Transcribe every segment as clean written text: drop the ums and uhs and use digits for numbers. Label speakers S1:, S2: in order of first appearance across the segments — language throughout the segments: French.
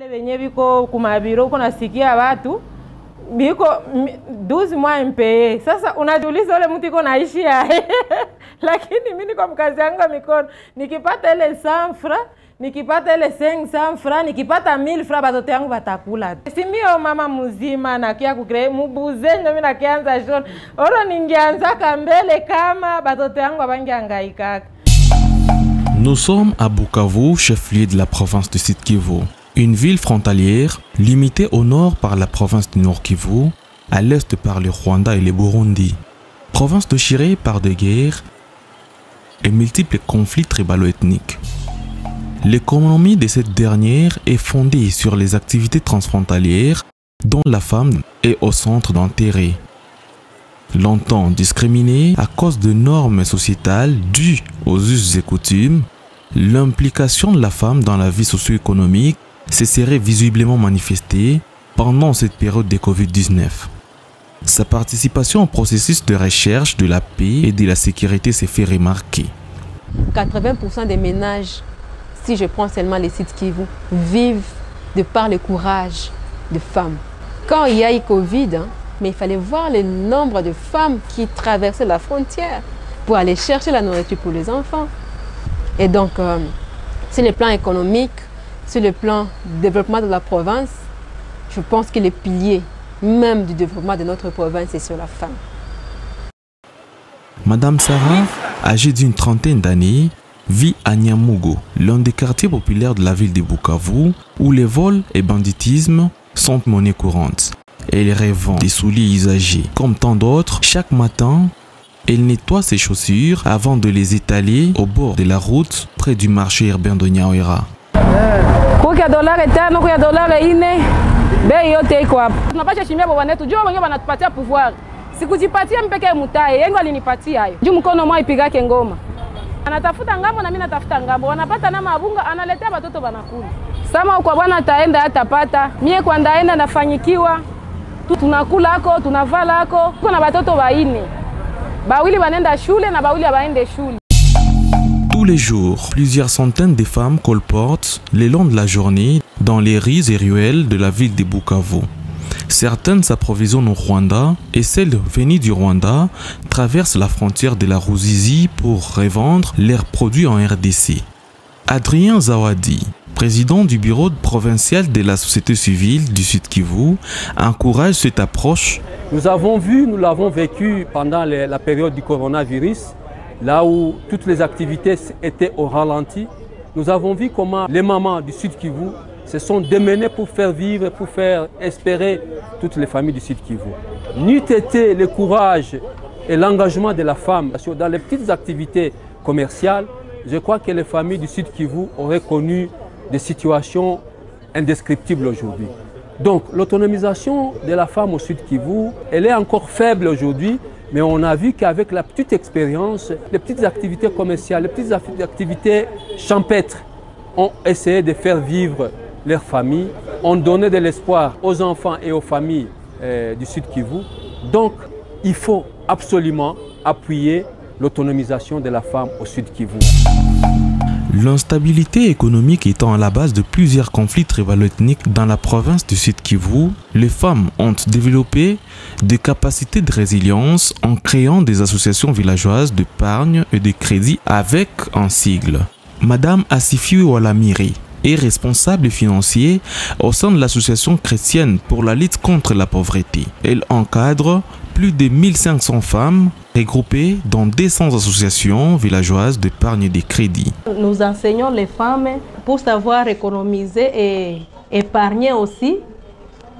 S1: Wale wenye biko kumabiro kuna sikia watu biko 12 mois impayé. Sasa unajiuliza wale mtu iko naishi aje? Lakini mimi niko mkazi yangu mikono nikipata ile 100 francs, nikipata ile 500 francs, nikipata 1000 francs batoto yangu batakula. Si mimi mama mzima na kia kucreate mubuze ndio mimi nakianza shona. Oro ningeanza kambele kama batoto yangu abangehangaika.
S2: Nous sommes à Bukavu, chef-lieu de la province du Sud Kivu. Une ville frontalière, limitée au nord par la province du Nord Kivu, à l'est par le Rwanda et le Burundi. Province déchirée par des guerres et multiples conflits tribalo-ethniques. L'économie de cette dernière est fondée sur les activités transfrontalières dont la femme est au centre d'intérêt. Longtemps discriminée à cause de normes sociétales dues aux us et coutumes, l'implication de la femme dans la vie socio-économique se serait visiblement manifestée pendant cette période de Covid-19. Sa participation au processus de recherche de la paix et de la sécurité s'est fait remarquer.
S3: 80% des ménages, si je prends seulement les sites Kivu, vivent de par le courage des femmes. Quand il y a eu Covid, mais il fallait voir le nombre de femmes qui traversaient la frontière pour aller chercher la nourriture pour les enfants. Et donc, sur le plan économique, sur le plan du développement de la province, je pense que les piliers même du développement de notre province est sur la femme.
S2: Madame Sarah, âgée d'une trentaine d'années, vit à Nyamugo, l'un des quartiers populaires de la ville de Bukavu, où les vols et banditisme sont monnaie courante. Elle revend des souliers usagés. Comme tant d'autres, chaque matin, elle nettoie ses chaussures avant de les étaler au bord de la route près du marché urbain de Nyawera.
S4: Sikujipatia mpeke mutae, yengo alinipatia hayo. Juu mkono mwa ipigake ngoma. Anatafuta ngambo na mimi natafuta ngambo. Wanapata na mabunga analetea watoto wanakula. Sama kwa bwana ataenda atapata. Mie kwa ndaenda nafanyikiwa. Tunakula hako, tunavala hako. Kuna watoto waine. Bawili wanenda shule na bawili waende shule.
S2: Tous les jours, plusieurs centaines de femmes colportent le long de la journée dans les rues et ruelles de la ville de Bukavu. Certaines s'approvisionnent au Rwanda et celles venues du Rwanda traversent la frontière de la Ruzizi pour revendre leurs produits en RDC. Adrien Zawadi, président du bureau provincial de la société civile du Sud Kivu, encourage cette approche.
S5: Nous avons vu, nous l'avons vécu pendant la période du coronavirus, là où toutes les activités étaient au ralenti. Nous avons vu comment les mamans du Sud Kivu se sont démenés pour faire vivre, pour faire espérer toutes les familles du Sud Kivu. N'eût été le courage et l'engagement de la femme dans les petites activités commerciales, je crois que les familles du Sud Kivu auraient connu des situations indescriptibles aujourd'hui. Donc l'autonomisation de la femme au Sud Kivu, elle est encore faible aujourd'hui, mais on a vu qu'avec la petite expérience, les petites activités commerciales, les petites activités champêtres ont essayé de faire vivre leurs familles, ont donné de l'espoir aux enfants et aux familles du Sud Kivu. Donc, il faut absolument appuyer l'autonomisation de la femme au Sud Kivu.
S2: L'instabilité économique étant à la base de plusieurs conflits tribalo-ethniques dans la province du Sud Kivu, les femmes ont développé des capacités de résilience en créant des associations villageoises d'épargne et de crédit avec un sigle. Madame Asifiwe Walamiri est responsable financier au sein de l'association chrétienne pour la lutte contre la pauvreté. Elle encadre plus de 1500 femmes regroupées dans 200 associations villageoises d'épargne et de crédit.
S6: Nous enseignons les femmes pour savoir économiser et épargner aussi.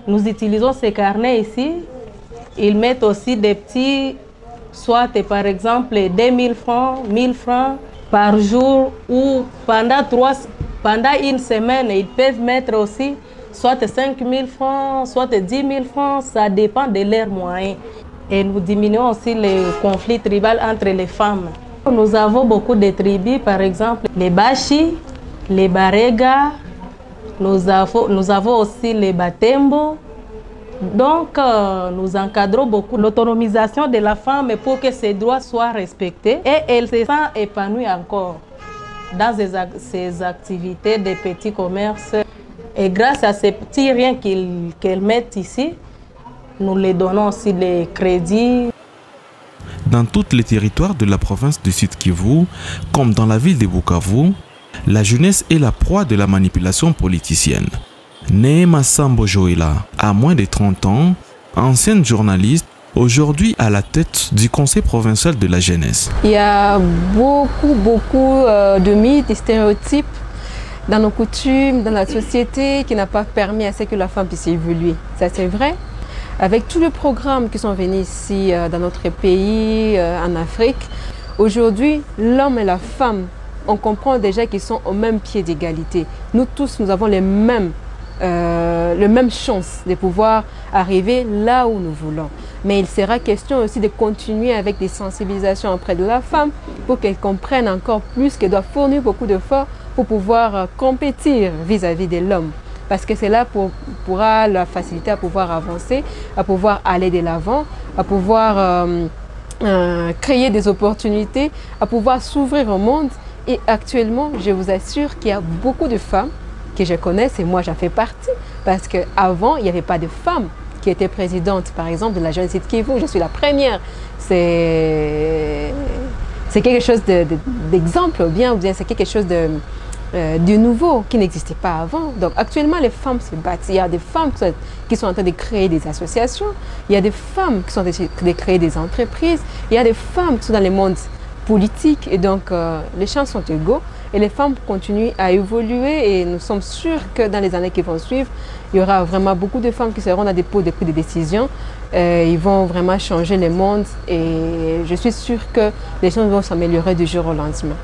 S6: Nous utilisons ces carnets ici. Ils mettent aussi des petits, soit par exemple 2000 francs, 1000 francs par jour ou pendant une semaine, ils peuvent mettre aussi soit 5 000 francs, soit 10 000 francs, ça dépend de leurs moyens. Et nous diminuons aussi les conflits tribaux entre les femmes. Nous avons beaucoup de tribus, par exemple les Bashi, les Barega, nous avons aussi les Batembo. Donc nous encadrons beaucoup l'autonomisation de la femme pour que ses droits soient respectés et elle se sent épanouie encore dans ces activités de petits commerces Et grâce à ces petits riens qu'elles mettent ici, nous les donnons aussi des crédits.
S2: Dans tous les territoires de la province du Sud Kivu, comme dans la ville de Bukavu, la jeunesse est la proie de la manipulation politicienne. Neema Sambo Joela, à moins de 30 ans, ancienne journaliste, aujourd'hui à la tête du conseil provincial de la jeunesse.
S3: Il y a beaucoup de mythes et stéréotypes dans nos coutumes, dans la société, qui n'a pas permis à ce que la femme puisse évoluer. Ça, c'est vrai. Avec tous les programmes qui sont venus ici dans notre pays, en Afrique, aujourd'hui, l'homme et la femme, on comprend déjà qu'ils sont au même pied d'égalité. Nous tous, nous avons les mêmes chances de pouvoir arriver là où nous voulons. Mais il sera question aussi de continuer avec des sensibilisations auprès de la femme pour qu'elle comprenne encore plus qu'elle doit fournir beaucoup d'efforts pour pouvoir compétir vis-à-vis de l'homme. Parce que c'est là pourra la faciliter à pouvoir avancer, à pouvoir aller de l'avant, à pouvoir créer des opportunités, à pouvoir s'ouvrir au monde. Et actuellement, je vous assure qu'il y a beaucoup de femmes que je connais, et moi j'en fais partie, parce qu'avant, il n'y avait pas de femmes qui étaient présidentes, par exemple, de la jeune Sud Kivu. Je suis la première. C'est quelque chose d'exemple, ou bien c'est quelque chose de nouveau qui n'existait pas avant. Donc actuellement, les femmes se battent. Il y a des femmes qui sont en train de créer des associations, il y a des femmes qui sont en train de créer des entreprises, il y a des femmes qui sont dans le monde politique, et donc les chances sont égaux et les femmes continuent à évoluer, et nous sommes sûrs que dans les années qui vont suivre, il y aura vraiment beaucoup de femmes qui seront dans des pots de prise de décision. Ils vont vraiment changer le monde, et je suis sûre que les choses vont s'améliorer du jour au lendemain.